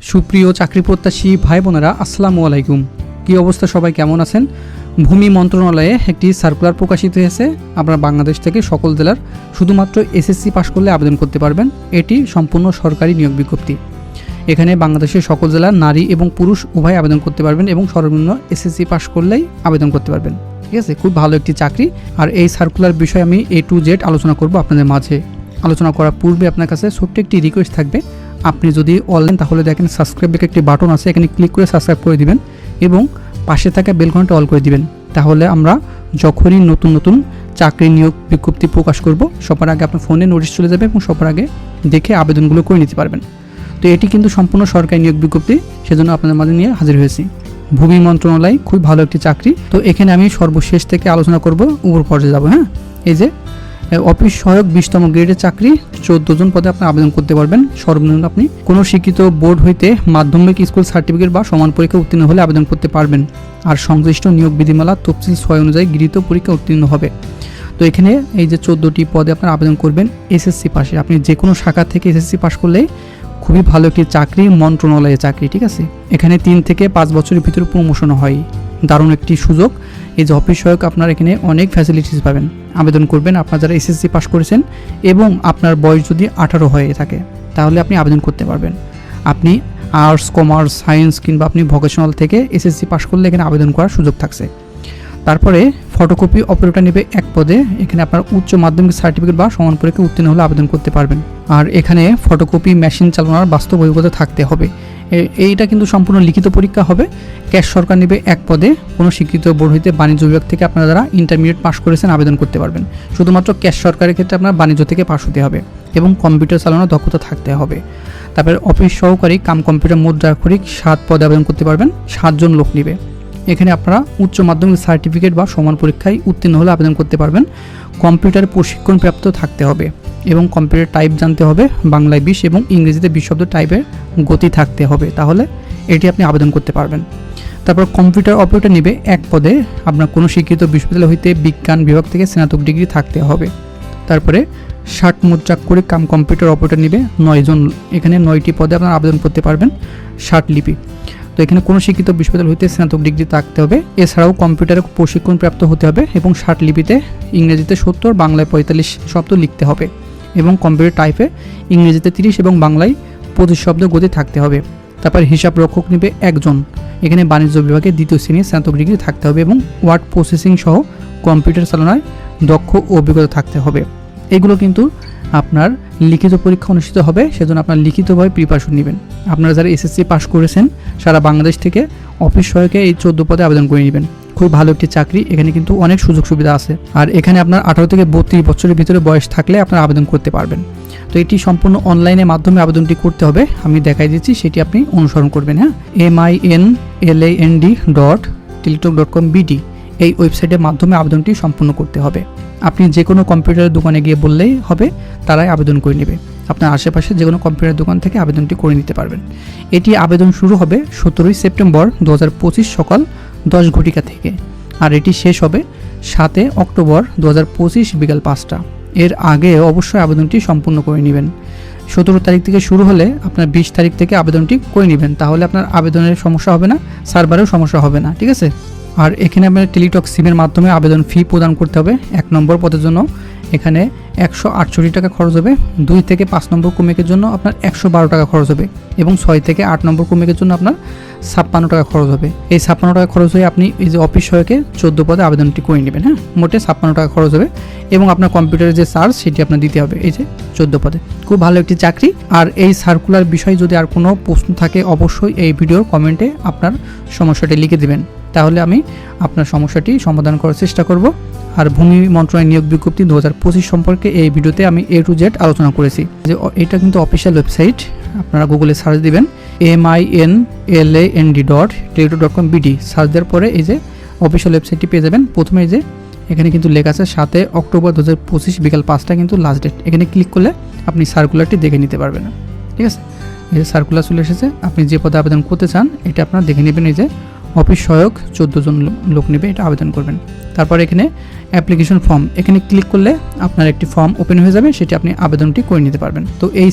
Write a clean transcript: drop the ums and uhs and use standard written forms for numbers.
সুপ্রিয় চাকরি প্রত্যাশী ভাই বোনেরা, আসসালামু আলাইকুম। কী অবস্থা, সবাই কেমন আছেন? ভূমি মন্ত্রণালয়ে একটি সার্কুলার প্রকাশিত হয়েছে। আপনারা বাংলাদেশ থেকে সকল জেলার শুধুমাত্র এসএসসি পাশ করলে আবেদন করতে পারবেন। এটি সম্পূর্ণ সরকারি নিয়োগ বিজ্ঞপ্তি। এখানে বাংলাদেশের সকল জেলার নারী এবং পুরুষ উভয় আবেদন করতে পারবেন এবং সর্বনিম্ন এসএসসি পাশ করলেই আবেদন করতে পারবেন। ঠিক আছে, খুব ভালো একটি চাকরি। আর এই সার্কুলার বিষয়ে আমি A to Z আলোচনা করব আপনাদের মাঝে। আলোচনা করার পূর্বে আপনার কাছে ছোট্ট একটি রিকোয়েস্ট থাকবে, আপনি যদি অনলাইন তাহলে দেখেন সাবস্ক্রাইব একটি বাটন আছে, এখানে ক্লিক করে সাবস্ক্রাইব করে দিবেন এবং পাশে থাকা বেল ঘন্টা অল করে দিবেন। তাহলে আমরা যখনই নতুন নতুন চাকরি নিয়োগ বিজ্ঞপ্তি প্রকাশ করব, সবার আগে আপনার ফোনে নোটিশ চলে যাবে এবং সবার আগে দেখে আবেদনগুলো করে নিতে পারবেন। তো এটি কিন্তু সম্পূর্ণ সরকারি নিয়োগ বিজ্ঞপ্তি, সেজন্য আপনাদের মাঝে নিয়ে হাজির হয়েছি। ভূমি মন্ত্রণালয় খুব ভালো একটি চাকরি। তো এখানে আমি সর্বশেষ থেকে আলোচনা করব, উপর পর্যায়ে যাব। হ্যাঁ, এই যে অফিস সহায়ক 20তম গ্রেডের চাকরি, 14 জন পদে আপনি আবেদন করতে পারবেন। সর্বনিম্ন আপনি কোনো শিক্ষিত বোর্ড হইতে মাধ্যমিক স্কুল সার্টিফিকেট বা সমান পরীক্ষা উত্তীর্ণ হলে আবেদন করতে পারবেন। আর সংশ্লিষ্ট নিয়োগ বিধিমালা তফসিল 6 অনুযায়ী গৃহীত পরীক্ষা উত্তীর্ণ হবে। তো এখানে এই যে 14টি পদে আপনারা আবেদন করবেন এসএসসি পাশে। আপনি যে কোনো শাখা থেকে এসএসসি পাশ করলে খুবই ভালো একটি চাকরি, মন্ত্রণালয়ের চাকরি। ঠিক আছে, এখানে 3 থেকে 5 বছরের ভিতরে প্রমোশন হয়। দারুণ একটি সুযোগ। এই যে অফিস সহায়ক, আপনার এখানে অনেক ফ্যাসিলিটিস পাবেন। আবেদন করবেন আপনারা যারা এসএসসি পাস করেছেন এবং আপনার বয়স যদি 18 হয়ে থাকে তাহলে আপনি আবেদন করতে পারবেন। আপনি আর্টস, কমার্স, সায়েন্স কিংবা আপনি ভোকেশনাল থেকে এসএসসি পাস করলে এখানে আবেদন করার সুযোগ থাকছে। তারপরে ফটোকপি অপারেটর নেবে 1 পদে। এখানে আপনার উচ্চ মাধ্যমিক সার্টিফিকেট বা সমান পরীক্ষা উত্তীর্ণ হলে আবেদন করতে পারবেন। আর এখানে ফটোকপি মেশিন চালানোর বাস্তব অভিজ্ঞতা থাকতে হবে। এইটা কিন্তু সম্পূর্ণ লিখিত পরীক্ষা হবে। ক্যাশ সরকার নেবে 1 পদে। কোনো শিক্ষিত বোর্ড হইতে বাণিজ্য বিভাগ থেকে আপনারা যারা ইন্টারমিডিয়েট পাস করেছেন আবেদন করতে পারবেন। শুধুমাত্র ক্যাশ সরকারের ক্ষেত্রে আপনার বাণিজ্য থেকে পাস হতে হবে এবং কম্পিউটার চালানোর দক্ষতা থাকতে হবে। তারপরে অফিস সহকারী কাম কম্পিউটার মুদ্রাক্ষরিক 7 পদে আবেদন করতে পারবেন। 7 জন লোক নেবে। এখানে আপনারা উচ্চ মাধ্যমিক সার্টিফিকেট বা সমান পরীক্ষায় উত্তীর্ণ হলে আবেদন করতে পারবেন। কম্পিউটার প্রশিক্ষণ প্রাপ্ত থাকতে হবে এবং কম্পিউটার টাইপ জানতে হবে। বাংলায় 20 এবং ইংরেজিতে 20 শব্দ টাইপের গতি থাকতে হবে, তাহলে এটি আপনি আবেদন করতে পারবেন। তারপর কম্পিউটার অপারেটর নেবে 1 পদে। আপনার কোনো শিক্ষিত বিশ্ববিদ্যালয় হইতে বিজ্ঞান বিভাগ থেকে স্নাতক ডিগ্রি থাকতে হবে। তারপরে 60 মুদ্রাক্ষরিক কাম কম্পিউটার অপারেটর নেবে 9 জন। এখানে 9টি পদে আপনারা আবেদন করতে পারবেন। 60 লিপি। তো এখানে কোনো শিক্ষিত বিশ্ববিদ্যালয় হইতে স্নাতক ডিগ্রি থাকতে হবে। এছাড়াও কম্পিউটারে প্রশিক্ষণ প্রাপ্ত হতে হবে এবং 60 লিপিতে ইংরেজিতে 70, বাংলায় 45 শব্দ লিখতে হবে এবং কম্পিউটার টাইপে ইংরেজিতে 30 এবং বাংলায় 25 শব্দ গতি থাকতে হবে। তারপর হিসাব রক্ষক নেবে 1 জন। এখানে বাণিজ্য বিভাগে 2য় শ্রেণীর স্নাতক ডিগ্রি থাকতে হবে এবং ওয়ার্ড প্রসেসিং সহ কম্পিউটার চালনায় দক্ষ ও অভিজ্ঞতা থাকতে হবে। এগুলো কিন্তু আপনার লিখিত পরীক্ষা অনুষ্ঠিত হবে, সেজন্য আপনার লিখিতভাবে প্রিপারেশন নেবেন। আপনারা যারা এসএসসি পাস করেছেন সারা বাংলাদেশ থেকে অফিস সহায়কে এই 14 পদে আবেদন করে নেবেন। খুব ভালো একটি চাকরি। এখানে কিন্তু অনেক সুযোগ সুবিধা আছে। আর এখানে আপনার 18 থেকে 32 বছরের ভিতরে বয়স থাকলে আপনারা আবেদন করতে পারবেন। তো এটি সম্পূর্ণ অনলাইনের মাধ্যমে আবেদনটি করতে হবে। আমি দেখাই দিচ্ছি, সেটি আপনি অনুসরণ করবেন। হ্যাঁ, minland.teletalk.com/bd এই ওয়েবসাইটের মাধ্যমে আবেদনটি সম্পূর্ণ করতে হবে। আপনি যে কোনো কম্পিউটারের দোকানে গিয়ে বললেই হবে, তারাই আবেদন করে নেবে। আপনার আশেপাশে যে কোনো কম্পিউটার দোকান থেকে আবেদনটি করে নিতে পারবেন। এটি আবেদন শুরু হবে 17 সেপ্টেম্বর 2025 সকাল 10 ঘটিকা থেকে, আর এটি শেষ হবে 7 অক্টোবর 2025 বিকাল 5টা। এর আগে অবশ্যই আবেদনটি সম্পূর্ণ করে নেবেন। 17 তারিখ থেকে শুরু হলে আপনার 20 তারিখ থেকে আবেদনটি করে নেবেন, তাহলে আপনার আবেদনের সমস্যা হবে না, সার্ভারেও সমস্যা হবে না। ঠিক আছে। আর এখানে আপনার টেলিটক সিমের মাধ্যমে আবেদন ফি প্রদান করতে হবে। 1 নম্বর পদের জন্য এখানে 168 টাকা খরচ হবে। 2 থেকে 5 নম্বর ক্রমিকের জন্য আপনার 112 টাকা খরচ হবে এবং 6 থেকে 8 নম্বর ক্রমিকের জন্য আপনার 56 টাকা খরচ হবে। এই 56 টাকা খরচ হয়ে আপনি এই যে অফিস সহায়কে 14 পদে আবেদনটি করে নেবেন। হ্যাঁ, মোটে 56 টাকা খরচ হবে এবং আপনার কম্পিউটারের যে চার্জ সেটি আপনার দিতে হবে এই যে 14 পদে। খুব ভালো একটি চাকরি। আর এই সার্কুলার বিষয়ে যদি আর কোনো প্রশ্ন থাকে অবশ্যই এই ভিডিওর কমেন্টে আপনার সমস্যাটি লিখে দেবেন, তাহলে আমি আপনার সমস্যাটি সমাধান করার চেষ্টা করব। আর ভূমি মন্ত্রণালয় নিয়োগ বিজ্ঞপ্তি 2025 সম্পর্কে এই ভিডিওতে আমি A to Z আলোচনা করেছি। যে এটা কিন্তু অফিসিয়াল ওয়েবসাইট, আপনারা গুগলে সার্চ দিবেন minland.teletalk.com/bd সার্চ দেওয়ার পরে এই যে অফিসিয়াল ওয়েবসাইটটি পেয়ে যাবেন। প্রথমে এই যে এখানে কিন্তু লেখা আছে 7 অক্টোবর 2025 বিকাল 5টা কিন্তু লাস্ট ডেট। এখানে ক্লিক করলে আপনি সার্কুলারটি দেখে নিতে পারবেন। ঠিক আছে, এই যে সার্কুলার চলে এসেছে। আপনি যে পদে আবেদন করতে চান এটা আপনারা দেখে নেবেন। এই যে অফিস সহায়ক 14 জন লোক নেবে, এটা আবেদন করবেন। তারপর এখানে অ্যাপ্লিকেশন ফর্ম, এখানে ক্লিক করলে আপনার একটি ফর্ম ওপেন হয়ে যাবে, সেটি আপনি আবেদনটি করে নিতে পারবেন। তো এই